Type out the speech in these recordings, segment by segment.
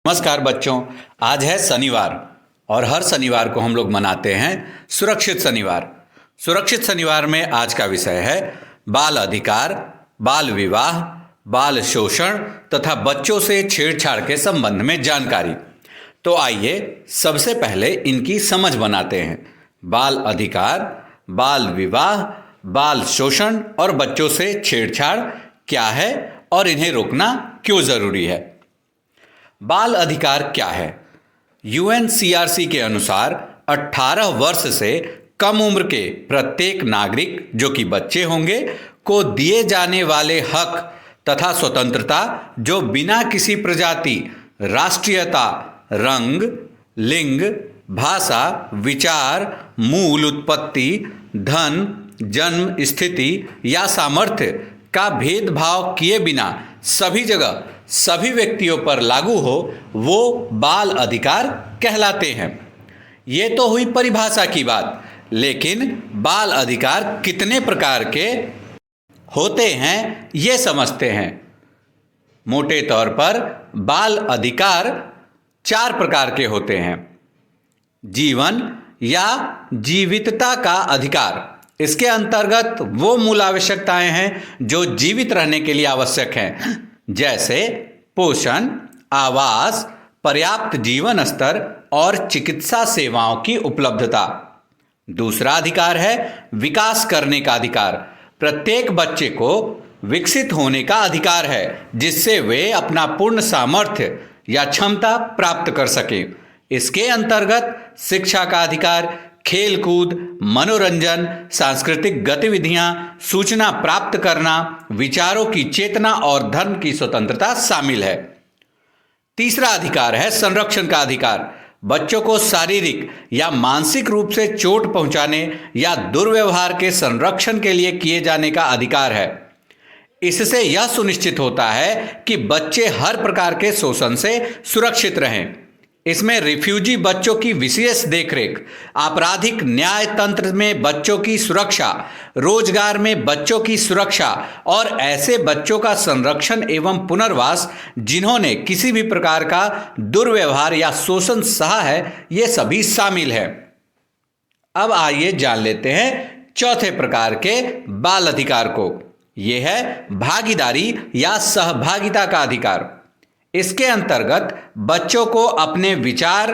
नमस्कार बच्चों। आज है शनिवार और हर शनिवार को हम लोग मनाते हैं सुरक्षित शनिवार। सुरक्षित शनिवार में आज का विषय है बाल अधिकार, बाल विवाह, बाल शोषण तथा बच्चों से छेड़छाड़ के संबंध में जानकारी। तो आइए सबसे पहले इनकी समझ बनाते हैं। बाल अधिकार, बाल विवाह, बाल शोषण और बच्चों से छेड़छाड़ क्या है और इन्हें रोकना क्यों जरूरी है। बाल अधिकार क्या है? यूएनसीआरसी के अनुसार 18 वर्ष से कम उम्र के प्रत्येक नागरिक जो कि बच्चे होंगे को दिए जाने वाले हक तथा स्वतंत्रता जो बिना किसी प्रजाति, राष्ट्रीयता, रंग, लिंग, भाषा, विचार, मूल उत्पत्ति, धन, जन्म स्थिति या सामर्थ्य का भेदभाव किए बिना सभी जगह सभी व्यक्तियों पर लागू हो, वो बाल अधिकार कहलाते हैं। ये तो हुई परिभाषा की बात, लेकिन बाल अधिकार कितने प्रकार के होते हैं ये समझते हैं। मोटे तौर पर बाल अधिकार 4 प्रकार के होते हैं। जीवन या जीवितता का अधिकार, इसके अंतर्गत वो मूल आवश्यकताएं हैं जो जीवित रहने के लिए आवश्यक हैं, जैसे पोषण, आवास, पर्याप्त जीवन स्तर और चिकित्सा सेवाओं की उपलब्धता। दूसरा अधिकार है विकास करने का अधिकार। प्रत्येक बच्चे को विकसित होने का अधिकार है जिससे वे अपना पूर्ण सामर्थ्य या क्षमता प्राप्त कर सकें। इसके अंतर्गत शिक्षा का अधिकार, खेलकूद, मनोरंजन, सांस्कृतिक गतिविधियां, सूचना प्राप्त करना, विचारों की चेतना और धर्म की स्वतंत्रता शामिल है। तीसरा अधिकार है संरक्षण का अधिकार। बच्चों को शारीरिक या मानसिक रूप से चोट पहुंचाने या दुर्व्यवहार के संरक्षण के लिए किए जाने का अधिकार है। इससे यह सुनिश्चित होता है कि बच्चे हर प्रकार के शोषण से सुरक्षित रहें। इसमें रिफ्यूजी बच्चों की विशेष देखरेख, आपराधिक न्याय तंत्र में बच्चों की सुरक्षा, रोजगार में बच्चों की सुरक्षा और ऐसे बच्चों का संरक्षण एवं पुनर्वास जिन्होंने किसी भी प्रकार का दुर्व्यवहार या शोषण सहा है, ये सभी शामिल है। अब आइए जान लेते हैं चौथे प्रकार के बाल अधिकार को। यह है भागीदारी या सहभागिता का अधिकार। इसके अंतर्गत बच्चों को अपने विचार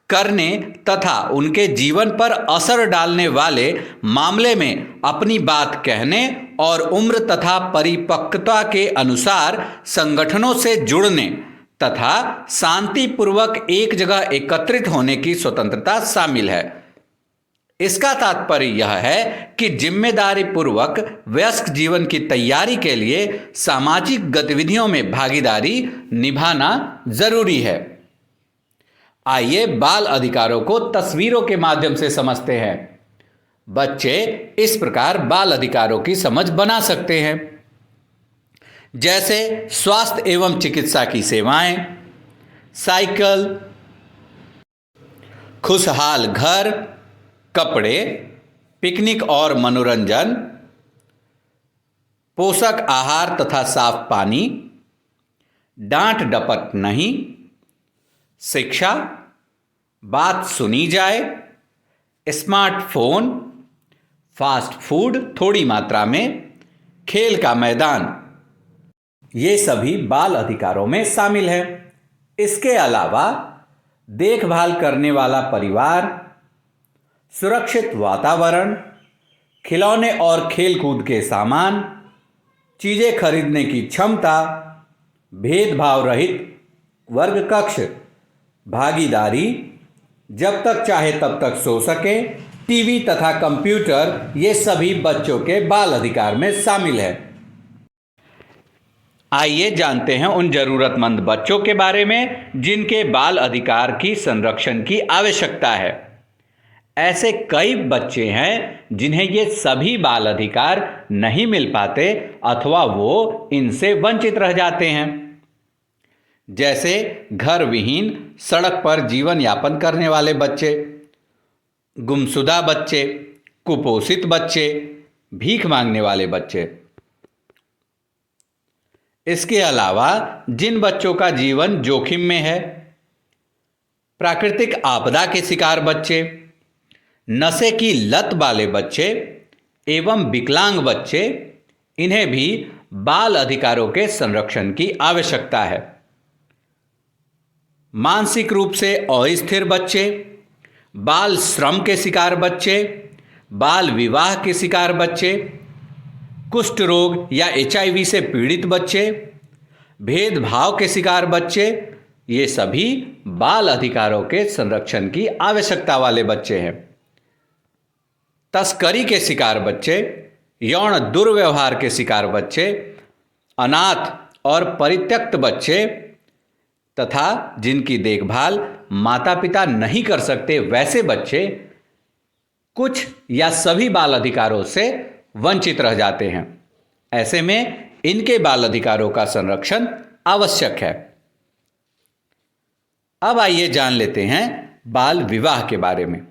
करने तथा उनके जीवन पर असर डालने वाले मामले में अपनी बात कहने और उम्र तथा परिपक्वता के अनुसार संगठनों से जुड़ने तथा शांतिपूर्वक एक जगह एकत्रित होने की स्वतंत्रता शामिल है। इसका तात्पर्य यह है कि जिम्मेदारी पूर्वक वयस्क जीवन की तैयारी के लिए सामाजिक गतिविधियों में भागीदारी निभाना जरूरी है। आइए बाल अधिकारों को तस्वीरों के माध्यम से समझते हैं। बच्चे इस प्रकार बाल अधिकारों की समझ बना सकते हैं, जैसे स्वास्थ्य एवं चिकित्सा की सेवाएं, साइकिल, खुशहाल घर, कपड़े, पिकनिक और मनोरंजन, पोषक आहार तथा साफ पानी, डांट डपट नहीं, शिक्षा, बात सुनी जाए, स्मार्टफोन, फास्ट फूड थोड़ी मात्रा में, खेल का मैदान, ये सभी बाल अधिकारों में शामिल है। इसके अलावा देखभाल करने वाला परिवार, सुरक्षित वातावरण, खिलौने और खेलकूद के सामान, चीज़ें खरीदने की क्षमता, भेदभाव रहित वर्ग कक्ष, भागीदारी, जब तक चाहे तब तक सो सके, टीवी तथा कंप्यूटर, ये सभी बच्चों के बाल अधिकार में शामिल है। आइए जानते हैं उन जरूरतमंद बच्चों के बारे में जिनके बाल अधिकार की संरक्षण की आवश्यकता है। ऐसे कई बच्चे हैं जिन्हें ये सभी बाल अधिकार नहीं मिल पाते अथवा वो इनसे वंचित रह जाते हैं, जैसे घर विहीन सड़क पर जीवन यापन करने वाले बच्चे, गुमशुदा बच्चे, कुपोषित बच्चे, भीख मांगने वाले बच्चे। इसके अलावा जिन बच्चों का जीवन जोखिम में है, प्राकृतिक आपदा के शिकार बच्चे, नशे की लत वाले बच्चे एवं विकलांग बच्चे, इन्हें भी बाल अधिकारों के संरक्षण की आवश्यकता है। मानसिक रूप से अस्थिर बच्चे, बाल श्रम के शिकार बच्चे, बाल विवाह के शिकार बच्चे, कुष्ठ रोग या HIV से पीड़ित बच्चे, भेदभाव के शिकार बच्चे, ये सभी बाल अधिकारों के संरक्षण की आवश्यकता वाले बच्चे हैं। तस्करी के शिकार बच्चे, यौन दुर्व्यवहार के शिकार बच्चे, अनाथ और परित्यक्त बच्चे तथा जिनकी देखभाल माता पिता नहीं कर सकते वैसे बच्चे कुछ या सभी बाल अधिकारों से वंचित रह जाते हैं। ऐसे में इनके बाल अधिकारों का संरक्षण आवश्यक है। अब आइए जान लेते हैं बाल विवाह के बारे में।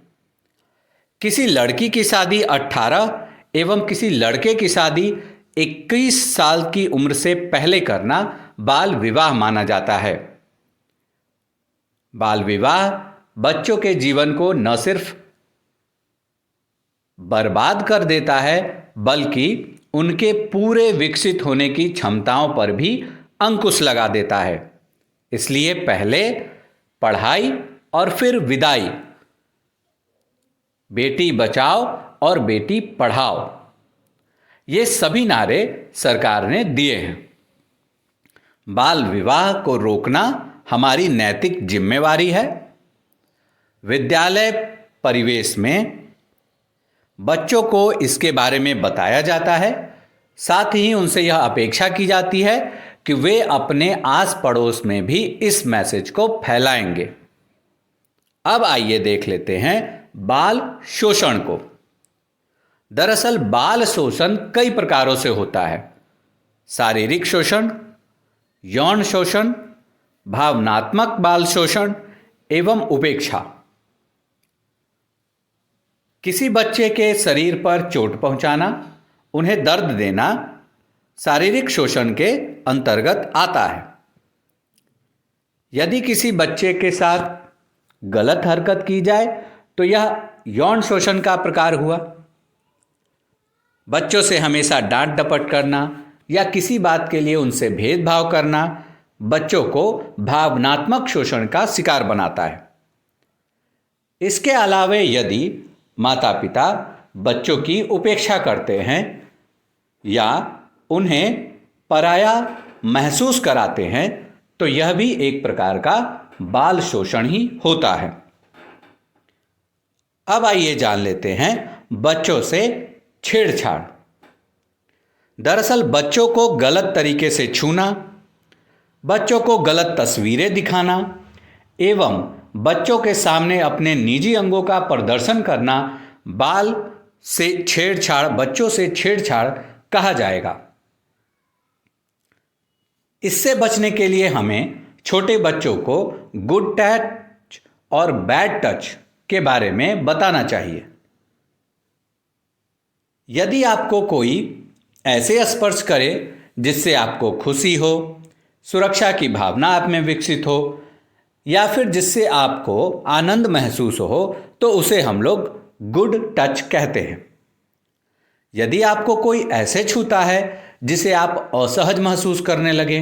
किसी लड़की की शादी 18 एवं किसी लड़के की शादी 21 साल की उम्र से पहले करना बाल विवाह माना जाता है। बाल विवाह बच्चों के जीवन को न सिर्फ बर्बाद कर देता है बल्कि उनके पूरे विकसित होने की क्षमताओं पर भी अंकुश लगा देता है। इसलिए पहले पढ़ाई और फिर विदाई, बेटी बचाओ और बेटी पढ़ाओ, ये सभी नारे सरकार ने दिए हैं। बाल विवाह को रोकना हमारी नैतिक जिम्मेवारी है। विद्यालय परिवेश में बच्चों को इसके बारे में बताया जाता है, साथ ही उनसे यह अपेक्षा की जाती है कि वे अपने आस पड़ोस में भी इस मैसेज को फैलाएंगे। अब आइए देख लेते हैं बाल शोषण को। दरअसल बाल शोषण कई प्रकारों से होता है। शारीरिक शोषण, यौन शोषण, भावनात्मक बाल शोषण एवं उपेक्षा। किसी बच्चे के शरीर पर चोट पहुंचाना, उन्हें दर्द देना शारीरिक शोषण के अंतर्गत आता है। यदि किसी बच्चे के साथ गलत हरकत की जाए तो यह यौन शोषण का प्रकार हुआ। बच्चों से हमेशा डांट डपट करना या किसी बात के लिए उनसे भेदभाव करना बच्चों को भावनात्मक शोषण का शिकार बनाता है। इसके अलावे यदि माता पिता बच्चों की उपेक्षा करते हैं या उन्हें पराया महसूस कराते हैं तो यह भी एक प्रकार का बाल शोषण ही होता है। अब आइए जान लेते हैं बच्चों से छेड़छाड़। दरअसल बच्चों को गलत तरीके से छूना, बच्चों को गलत तस्वीरें दिखाना एवं बच्चों के सामने अपने निजी अंगों का प्रदर्शन करना बाल से छेड़छाड़, बच्चों से छेड़छाड़ कहा जाएगा। इससे बचने के लिए हमें छोटे बच्चों को गुड टच और बैड टच के बारे में बताना चाहिए। यदि आपको कोई ऐसे स्पर्श करे जिससे आपको खुशी हो, सुरक्षा की भावना आप में विकसित हो या फिर जिससे आपको आनंद महसूस हो तो उसे हम लोग गुड टच कहते हैं। यदि आपको कोई ऐसे छूता है जिसे आप असहज महसूस करने लगे,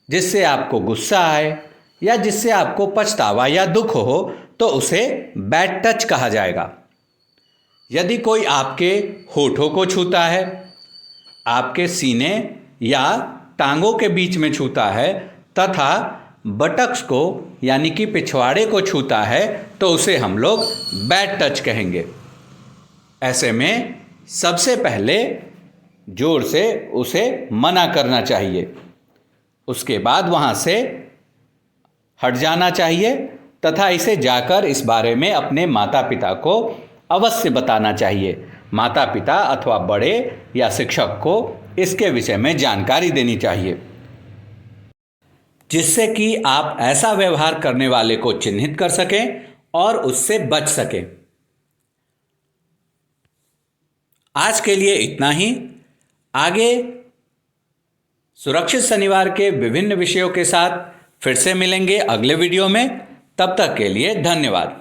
जिससे आपको गुस्सा आए या जिससे आपको पछतावा या दुख हो तो उसे बैड टच कहा जाएगा। यदि कोई आपके होठों को छूता है, आपके सीने या टांगों के बीच में छूता है तथा बटक्स को यानी कि पिछवाड़े को छूता है तो उसे हम लोग बैड टच कहेंगे। ऐसे में सबसे पहले जोर से उसे मना करना चाहिए, उसके बाद वहाँ से हट जाना चाहिए तथा इसे जाकर इस बारे में अपने माता पिता को अवश्य बताना चाहिए। माता पिता अथवा बड़े या शिक्षक को इसके विषय में जानकारी देनी चाहिए, जिससे कि आप ऐसा व्यवहार करने वाले को चिन्हित कर सकें और उससे बच सकें। आज के लिए इतना ही। आगे सुरक्षित शनिवार के विभिन्न विषयों के साथ फिर से मिलेंगे अगले वीडियो में। तब तक के लिए धन्यवाद।